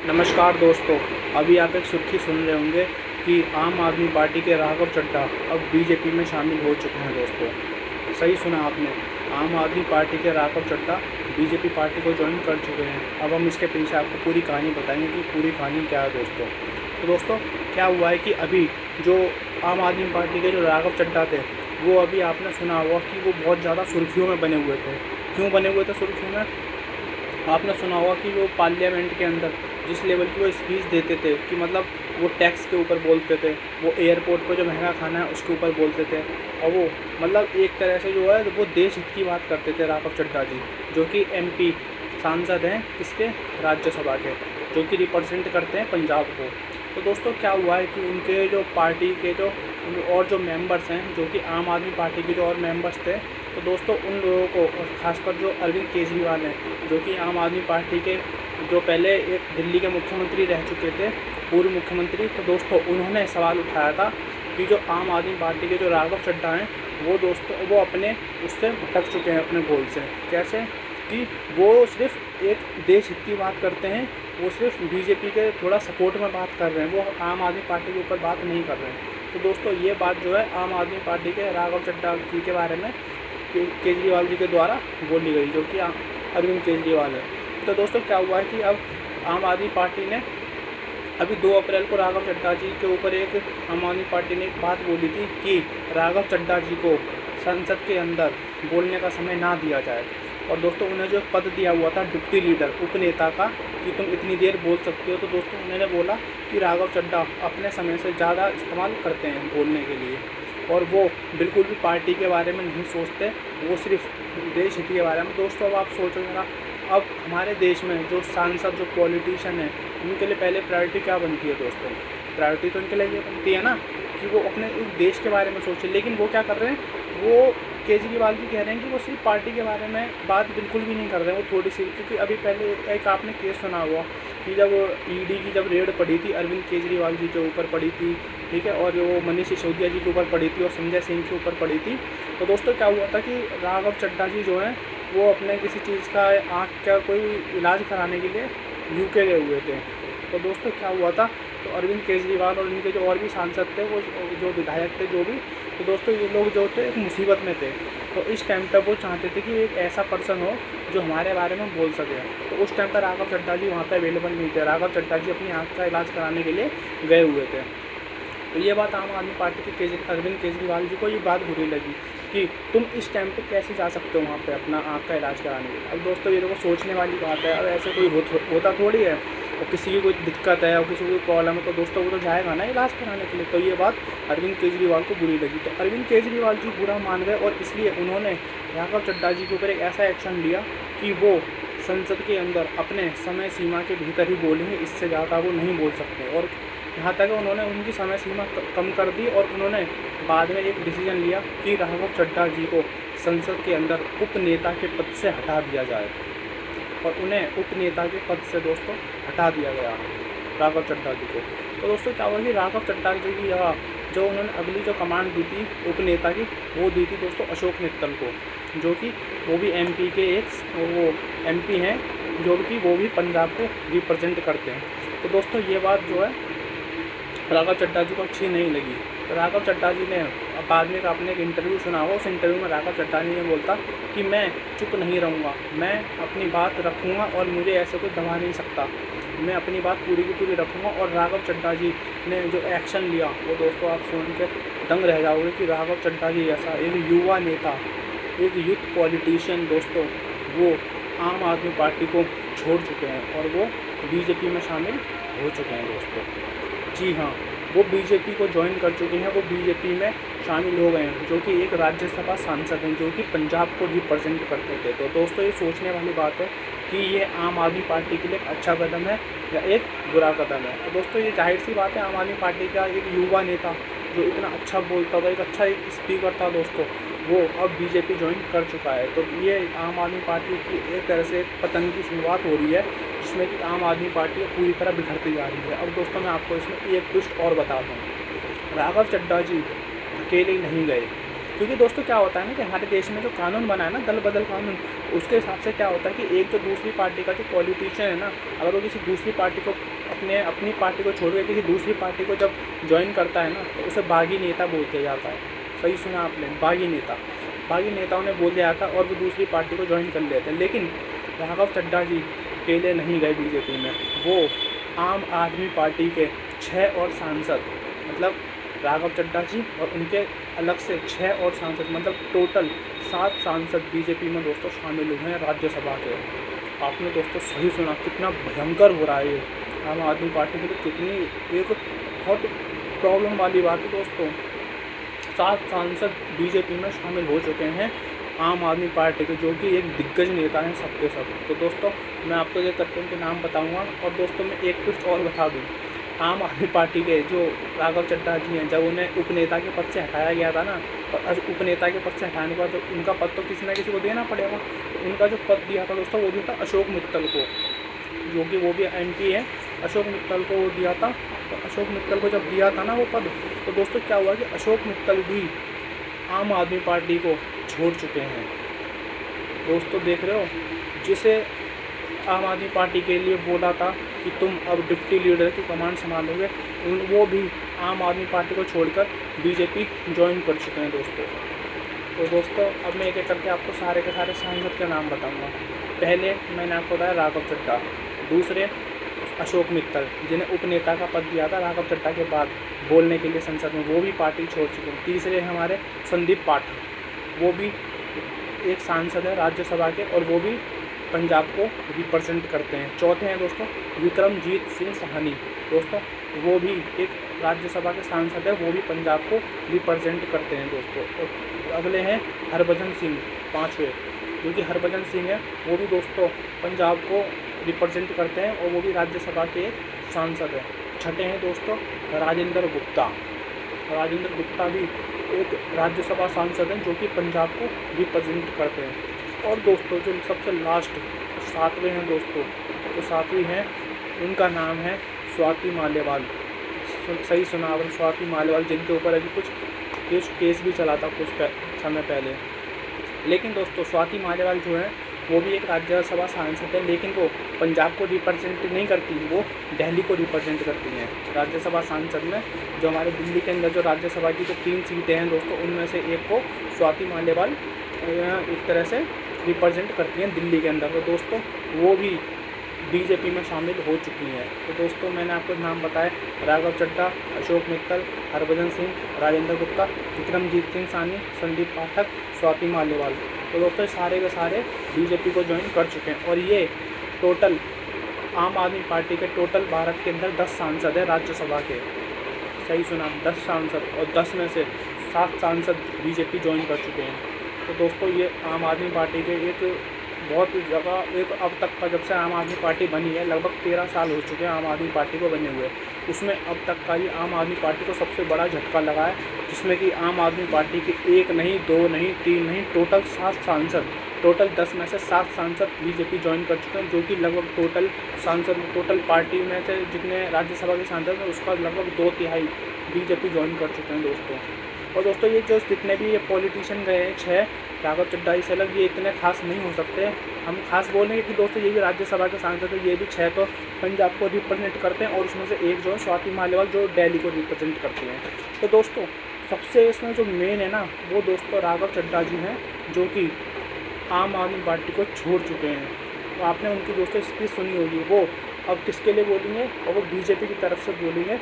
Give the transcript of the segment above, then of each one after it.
नमस्कार दोस्तों, अभी आप एक सुर्खी सुन रहे होंगे कि आम आदमी पार्टी के राघव चड्ढा अब बीजेपी में शामिल हो चुके हैं। दोस्तों, सही सुना आपने, आम आदमी पार्टी के राघव चड्ढा बीजेपी पार्टी को ज्वाइन कर चुके हैं। अब हम इसके पीछे आपको पूरी कहानी बताएंगे कि पूरी कहानी क्या है। दोस्तों क्या हुआ है कि अभी जो आम आदमी पार्टी के जो राघव चड्ढा थे, वो अभी आपने सुना होगा कि वो बहुत ज़्यादा सुर्खियों में बने हुए थे। क्यों बने हुए थे सुर्खियों में? आपने सुना होगा कि वो पार्लियामेंट के अंदर जिस लेवल की वो स्पीच देते थे कि मतलब वो टैक्स के ऊपर बोलते थे, वो एयरपोर्ट पर जो महंगा खाना है उसके ऊपर बोलते थे, और वो मतलब एक तरह से जो है वो देश हित की बात करते थे। राघव चड्ढा जी जो कि एमपी सांसद हैं, किसके? राज्यसभा के, जो कि रिप्रेजेंट करते हैं पंजाब को। तो दोस्तों क्या हुआ है कि उनके जो पार्टी के जो और जो मेंबर्स हैं, जो कि आम आदमी पार्टी के जो और मेंबर्स थे, तो दोस्तों उन लोगों को, और ख़ासकर जो अरविंद केजरीवाल हैं, जो कि आम आदमी पार्टी के जो पहले एक दिल्ली के मुख्यमंत्री रह चुके थे, पूर्व मुख्यमंत्री, तो दोस्तों उन्होंने सवाल उठाया था कि जो आम आदमी पार्टी के जो राघव चड्ढा हैं, वो अपने उससे भटक चुके हैं अपने गोल से। कैसे? कि वो सिर्फ एक देश हित की बात करते हैं, वो सिर्फ बीजेपी के थोड़ा सपोर्ट में बात कर रहे हैं, वो आम आदमी पार्टी के ऊपर बात नहीं कर रहे हैं। तो दोस्तों ये बात जो है आम आदमी पार्टी के राघव चड्ढा जी के बारे में केजरीवाल जी के द्वारा बोली गई, जो कि अरविंद केजरीवाल है। तो दोस्तों क्या हुआ है कि अब आम आदमी पार्टी ने अभी 2 अप्रैल को राघव चड्ढा जी के ऊपर एक आम आदमी पार्टी ने एक बात बोली थी कि राघव चड्ढा जी को संसद के अंदर बोलने का समय ना दिया जाए। और दोस्तों उन्हें जो पद दिया हुआ था डिप्टी लीडर, उपनेता का, कि तुम इतनी देर बोल सकते हो, तो दोस्तों उन्होंने बोला कि राघव चड्ढा अपने समय से ज़्यादा इस्तेमाल करते हैं बोलने के लिए, और वो बिल्कुल भी पार्टी के बारे में नहीं सोचते, वो सिर्फ देश हित के बारे में। दोस्तों अब आप सोचो जरा, अब हमारे देश में जो सांसद, जो पॉलिटिशियन है, उनके लिए पहले प्रायोरिटी क्या बनती है? दोस्तों प्रायोरिटी तो उनके लिए ये बनती है ना कि वो अपने एक देश के बारे में सोचें। लेकिन वो क्या कर रहे हैं? वो केजरीवाल जी कह रहे हैं कि वो सिर्फ पार्टी के बारे में बात बिल्कुल भी नहीं कर रहे हैं, वो थोड़ी सी, क्योंकि अभी पहले एक आपने केस सुना हुआ कि जब ईडी की जब रेड पड़ी थी, अरविंद केजरीवाल जी के ऊपर पड़ी थी, ठीक है, और वो मनीष सिसोदिया जी के ऊपर पड़ी थी और संजय सिंह के ऊपर पड़ी थी। तो दोस्तों क्या हुआ था कि राघव चड्ढा जी जो हैं वो अपने किसी चीज़ का, आँख का कोई इलाज कराने के लिए यूके गए हुए थे। तो दोस्तों क्या हुआ था, तो अरविंद केजरीवाल और इनके जो और भी सांसद थे, वो जो विधायक थे, जो भी, तो दोस्तों ये लोग जो थे एक मुसीबत में थे। तो इस टाइम पर वो चाहते थे कि एक ऐसा पर्सन हो जो हमारे बारे में बोल सके। तो उस टाइम पर राघव चड्ढा जी वहाँ पर अवेलेबल नहीं थे। राघव चड्ढा जी अपनी आँख का इलाज कराने के लिए गए हुए थे। तो ये बात आम आदमी पार्टी के अरविंद केजरीवाल जी को ये बात बुरी लगी कि तुम इस टाइम पे कैसे जा सकते हो वहाँ पे अपना आँख का इलाज कराने के लिए। अब दोस्तों ये तो सोचने वाली बात है, अब ऐसे कोई होता थोड़ी है, और किसी की कोई दिक्कत है और किसी को कोई प्रॉब्लम है, तो दोस्तों वो तो जाएगा ना इलाज कराने के लिए। तो ये बात अरविंद केजरीवाल को बुरी लगी, तो अरविंद केजरीवाल जी बुरा मान गए, और इसलिए उन्होंने राघव चड्ढा जी के ऊपर एक ऐसा एक्शन लिया कि वो संसद के अंदर अपने समय सीमा के भीतर ही बोलेंगे, इससे ज़्यादा वो नहीं बोल सकते। और यहाँ तक उन्होंने उनकी समय सीमा कम कर दी, और उन्होंने बाद में एक डिसीजन लिया कि राघव चड्ढा जी को संसद के अंदर उपनेता के पद से हटा दिया जाए, और उन्हें उपनेता के पद से दोस्तों हटा दिया गया राघव चड्ढा जी को। तो दोस्तों क्या हुआ कि राघव चड्ढा जी की जो उन्होंने अगली जो कमांड दी थी उपनेता की, वो दी थी दोस्तों अशोक मित्तल को, जो कि वो भी एमपी के वो एमपी हैं, जो कि वो भी पंजाब को रिप्रेजेंट करते हैं। तो दोस्तों ये बात जो है राघव चड्ढा जी को अच्छी नहीं लगी। तो राघव चड्ढा जी ने बाद में आपने एक इंटरव्यू सुना हो, उस इंटरव्यू में राघव चड्ढा जी ने बोलता कि मैं चुप नहीं रहूँगा, मैं अपनी बात रखूँगा और मुझे ऐसे कोई दबा नहीं सकता, मैं अपनी बात पूरी की पूरी रखूँगा। और राघव चड्ढा जी ने जो एक्शन लिया, वो दोस्तों आप सुन के दंग रह जाओगे कि राघव चड्ढा जी ऐसा एक युवा नेता, एक यूथ पॉलिटिशियन दोस्तों, वो आम आदमी पार्टी को छोड़ चुके हैं और वो बीजेपी में शामिल हो चुके हैं दोस्तों। जी हाँ, वो बीजेपी को ज्वाइन कर चुके हैं, वो बीजेपी में शामिल हो गए हैं, जो कि एक राज्यसभा सांसद हैं, जो कि पंजाब को रिप्रेजेंट करते थे। तो दोस्तों ये सोचने वाली बात है कि ये आम आदमी पार्टी के लिए एक अच्छा कदम है या एक बुरा कदम है। तो दोस्तों ये जाहिर सी बात है, आम आदमी पार्टी का एक युवा नेता जो इतना अच्छा बोलता था, एक अच्छा एक स्पीकर था दोस्तों, वो अब बीजेपी ज्वाइन कर चुका है। तो ये आम आदमी पार्टी की एक तरह से पतन की शुरुआत हो रही है, जिसमें कि आम आदमी पार्टी पूरी तरह बिखरती जा रही है। अब दोस्तों मैं आपको इसमें एक ट्विस्ट और बता दूँ, राघव चड्ढा जी अकेले नहीं गए, क्योंकि दोस्तों क्या होता है ना कि हमारे देश में जो कानून बना है ना, दल बदल कानून, उसके हिसाब से क्या होता है कि एक जो दूसरी पार्टी का जो पॉलिटिशियन है ना, अगर वो किसी दूसरी पार्टी को अपनी पार्टी को छोड़ के किसी दूसरी पार्टी को जब ज्वाइन करता है ना, तो उसे बागी नेता बोल दिया जाता है। सही सुना आपने, बागी नेता। बागी नेताओं ने बोल दिया था और वो दूसरी पार्टी को ज्वाइन कर लेते हैं। लेकिन राघव चड्ढा जी अकेले नहीं गए बीजेपी में, वो आम आदमी पार्टी के 6 और सांसद, मतलब राघव चड्ढा जी और उनके अलग से 6 और सांसद, मतलब टोटल 7 सांसद बीजेपी में दोस्तों शामिल हुए हैं राज्यसभा के। आपने दोस्तों सही सुना, कितना भयंकर हो रहा है ये आम आदमी पार्टी के लिए, कितनी एक बहुत प्रॉब्लम वाली बात है दोस्तों। 7 सांसद बीजेपी में शामिल हो चुके हैं आम आदमी पार्टी के, जो कि एक दिग्गज नेता हैं सबके सब। तो दोस्तों मैं आपको ये करके उनके नाम बताऊंगा। और दोस्तों मैं एक कुछ और बता दूं, आम आदमी पार्टी के जो राघव चड्ढा जी हैं, जब उन्हें उपनेता के पद से हटाया गया था ना, और उपनेता के पद से हटाने के बाद तो उनका पद तो किसी न किसी को देना पड़ेगा। तो उनका जो पद दिया था दोस्तों, वो दिया था अशोक मित्तल को, जो कि वो भी MP है। अशोक मित्तल को वो दिया था। तो अशोक मित्तल को जब दिया था ना वो पद, तो दोस्तों क्या हुआ कि अशोक मित्तल भी आम आदमी पार्टी को छोड़ चुके हैं। दोस्तों देख रहे हो, जिसे आम आदमी पार्टी के लिए बोला था कि तुम अब डिप्टी लीडर की कमांड संभालोगे, वो भी आम आदमी पार्टी को छोड़कर बीजेपी ज्वाइन कर चुके हैं दोस्तों। तो दोस्तों अब मैं एक एक करके आपको सारे के सारे सांसद के नाम बताऊंगा। पहले मैंने आपको बताया राघव चड्ढा, दूसरे अशोक मित्तल जिन्हें उपनेता का पद दिया था राघव चड्ढा के बाद बोलने के लिए संसद में, वो भी पार्टी छोड़ चुके हैं। तीसरे हमारे संदीप पाठक, वो भी एक सांसद है राज्यसभा के और वो भी पंजाब को रिप्रेजेंट करते हैं। चौथे हैं दोस्तों विक्रमजीत सिंह साहनी, दोस्तों वो भी एक राज्यसभा के सांसद है, वो भी पंजाब को रिप्रेजेंट करते हैं दोस्तों। और अगले हैं हरभजन सिंह, पाँचवें, जो कि हरभजन सिंह है, वो भी दोस्तों पंजाब को रिप्रेजेंट करते हैं और वो भी राज्यसभा के एक सांसद है। छठे हैं दोस्तों राजेंद्र गुप्ता, राजेंद्र गुप्ता भी एक राज्यसभा सांसद हैं जो कि पंजाब को रिप्रेजेंट करते हैं। और दोस्तों जो सबसे लास्ट 7वें हैं दोस्तों, तो 7वीं हैं, उनका नाम है स्वाति मालेवाल। सही सुना आपने, स्वाति मालेवाल, जिनके ऊपर अभी कुछ केस भी चला था कुछ समय पहले। लेकिन दोस्तों स्वाति मालेवाल जो है वो भी एक राज्यसभा सांसद है, लेकिन वो पंजाब को रिप्रेजेंट नहीं करती, वो दिल्ली को रिप्रेजेंट करती हैं। राज्यसभा सांसद में जो हमारे दिल्ली के अंदर जो राज्यसभा की जो 3 सीटें हैं दोस्तों, उनमें से एक को स्वाति मालेवाल एक तरह से रिप्रेजेंट करती हैं दिल्ली के अंदर। तो दोस्तों वो भी बीजेपी में शामिल हो चुकी हैं। तो दोस्तों मैंने आपको नाम बताए, राघव चड्ढा, अशोक मित्तल, हरभजन सिंह, राजेंद्र गुप्ता, विक्रमजीत सिंह साहनी, संदीप पाठक, स्वाति मालेवाल। तो दोस्तों सारे के सारे बीजेपी को ज्वाइन कर चुके हैं। और ये टोटल आम आदमी पार्टी के टोटल भारत के अंदर 10 सांसद हैं राज्यसभा के। सही सुना, 10 सांसद, और 10 में से 7 सांसद बीजेपी ज्वाइन कर चुके हैं। तो दोस्तों ये आम आदमी पार्टी के एक बहुत जगह एक अब तक का, जब से आम आदमी पार्टी बनी है लगभग 13 साल हो चुके हैं आम आदमी पार्टी को बने हुए, उसमें अब तक का ये आम आदमी पार्टी को सबसे बड़ा झटका लगा है, जिसमें कि आम आदमी पार्टी के 1 नहीं, 2 नहीं, 3 नहीं, टोटल 7 सांसद, टोटल 10 में से 7 सांसद बीजेपी ज्वाइन कर चुके हैं, जो कि लगभग टोटल सांसद, टोटल पार्टी में से जितने राज्यसभा के सांसद हैं उसका लगभग 2/3 बीजेपी ज्वाइन कर चुके हैं दोस्तों। और दोस्तों ये जो जितने भी ये पॉलिटिशियन गए हैं 6 राघव चड्ढा से अलग, ये इतने खास नहीं हो सकते। हम खास बोलेंगे कि दोस्तों ये भी राज्यसभा के सांसद है, ये भी 6 तो पंजाब को रिप्रेजेंट करते हैं और उसमें से एक जो है स्वाति मालेवाल जो दिल्ली को रिप्रेजेंट करती हैं। तो दोस्तों सबसे इसमें जो मेन है ना, वो दोस्तों राघव चड्ढा जी हैं, जो कि आम आदमी पार्टी को छोड़ चुके हैं। तो आपने उनकी दोस्तों स्पीच सुनी होगी, वो अब किसके लिए बोलेंगे, और वो बीजेपी की तरफ से बोलेंगे।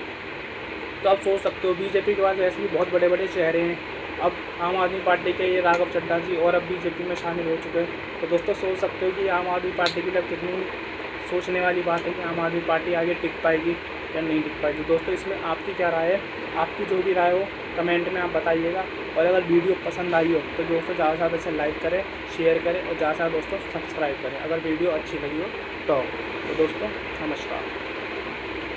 तो आप सोच सकते हो बीजेपी के पास वैसे भी बहुत बड़े बड़े चेहरे हैं, अब आम आदमी पार्टी के ये राघव चड्ढा जी और अब बीजेपी में शामिल हो चुके हैं। तो दोस्तों सोच सकते हो कि आम आदमी पार्टी के लिए कितनी सोचने वाली बात है कि आम आदमी पार्टी आगे टिक पाएगी या नहीं टिक पाएगी। दोस्तों इसमें आपकी क्या राय है, आपकी जो भी राय हो कमेंट में आप बताइएगा। और अगर वीडियो पसंद आई हो तो दोस्तों ज़्यादा से ज़्यादा इसे लाइक करें, शेयर करें और ज़्यादा से ज़्यादा दोस्तों सब्सक्राइब करें अगर वीडियो अच्छी लगी हो तो दोस्तों नमस्कार।